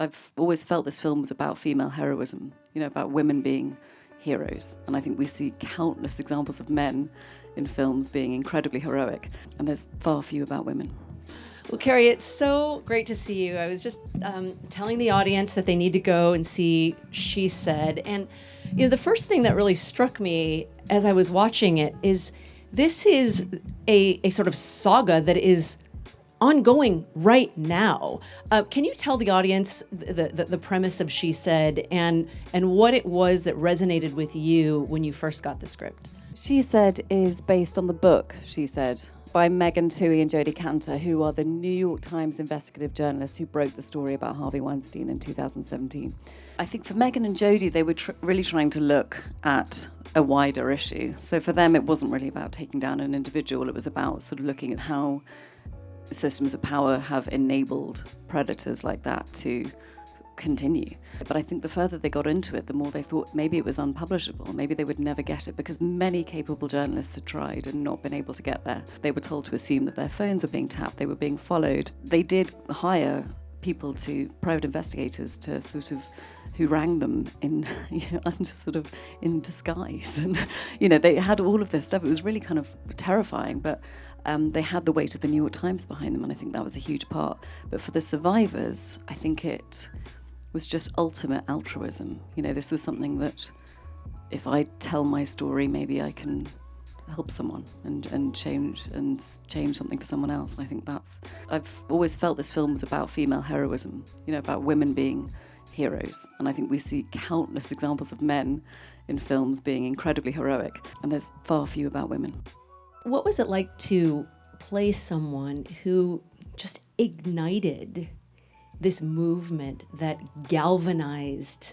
I've always felt this film was about female heroism, about women being heroes. And I think we see countless examples of men in films being incredibly heroic, and there's far few about women. Well, Carey, it's so great to see you. I was just telling the audience that they need to go and see She Said. And, the first thing that really struck me as I was watching it is this is a sort of saga that is ongoing right now. Can you tell the audience the premise of She Said and what it was that resonated with you when you first got the script? She Said is based on the book She Said by Twohey and Jodi, who are the New York Times investigative journalists who broke the story about Harvey Weinstein in 2017. I think for Megan and Jodi, they were really trying to look at a wider issue. So for them, it wasn't really about taking down an individual. It was about sort of looking at how systems of power have enabled predators like that to continue. But I think the further they got into it, the more they thought maybe it was unpublishable. Maybe they would never get it, because many capable journalists had tried and not been able to get there. They were told to assume that their phones were being tapped, they were being followed. They did hire people, private investigators, to sort of, who rang them in, under sort of in disguise. And, they had all of this stuff. It was really kind of terrifying, but they had the weight of the New York Times behind them, and I think that was a huge part. But for the survivors, I think it was just ultimate altruism. This was something that if I tell my story, maybe I can help someone and change something for someone else. And I think I've always felt this film was about female heroism, about women being heroes. And I think we see countless examples of men in films being incredibly heroic, and there's far few about women. What was it like to play someone who just ignited this movement that galvanized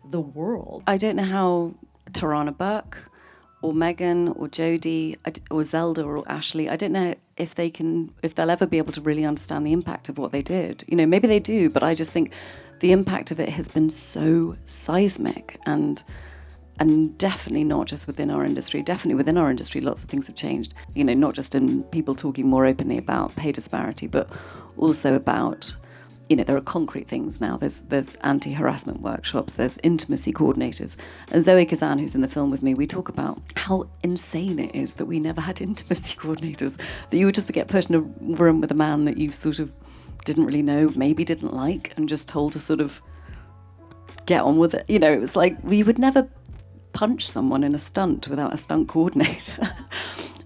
the world? I don't know how Tarana Burke or Megan or Jodi or Zelda or Ashley, I don't know if they'll ever be able to really understand the impact of what they did. Maybe they do, but I just think the impact of it has been so seismic, and definitely not just within our industry. Definitely within our industry, lots of things have changed. Not just in people talking more openly about pay disparity, but also about, there are concrete things now. There's anti-harassment workshops, there's intimacy coordinators. And Zoe Kazan, who's in the film with me, we talk about how insane it is that we never had intimacy coordinators, that you would just get put in a room with a man that you sort of didn't really know, maybe didn't like, and just told to sort of get on with it. It was like we would never punch someone in a stunt without a stunt coordinator.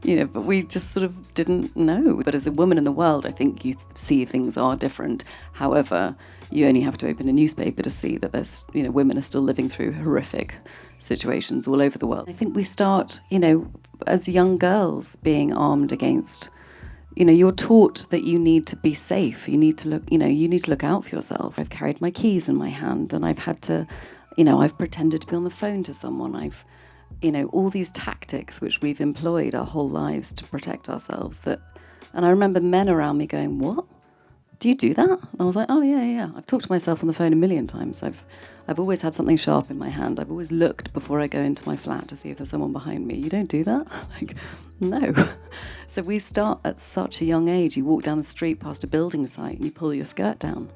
But we just sort of didn't know. But as a woman in the world, I think you see things are different. However, you only have to open a newspaper to see that there's, women are still living through horrific situations all over the world. I think we start, as young girls being armed against, you're taught that you need to be safe. You need to look out for yourself. I've carried my keys in my hand, and I've had to, I've pretended to be on the phone to someone. I've all these tactics which we've employed our whole lives to protect ourselves. And I remember men around me going, "What? Do you do that?" And I was like, "Oh yeah. I've talked to myself on the phone a million times. I've always had something sharp in my hand. I've always looked before I go into my flat to see if there's someone behind me. You don't do that?" Like, no. So we start at such a young age. You walk down the street past a building site and you pull your skirt down.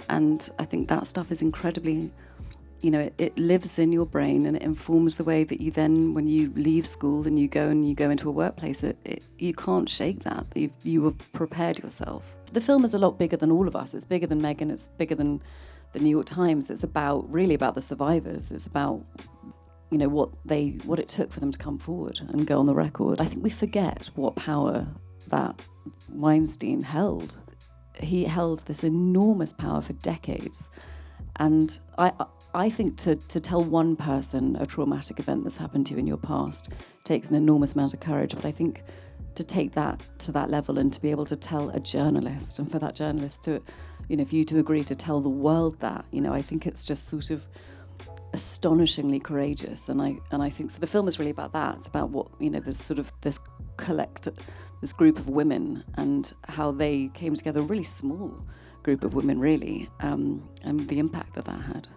And I think that stuff is incredibly, it lives in your brain, and it informs the way that you then, when you leave school and you go into a workplace, you can't shake that. You have prepared yourself. The film is a lot bigger than all of us. It's bigger than Megan. It's bigger than the New York Times. It's really about the survivors. It's about, what it took for them to come forward and go on the record. I think we forget what power that Weinstein held. He held this enormous power for decades. And I think to tell one person a traumatic event that's happened to you in your past takes an enormous amount of courage. But I think to take that to that level and to be able to tell a journalist, and for that journalist to, for you to agree to tell the world that, I think it's just sort of astonishingly courageous. And I think so. The film is really about that. It's about what, this sort of this group of women and how they came together, a really small group of women, really, and the impact that had.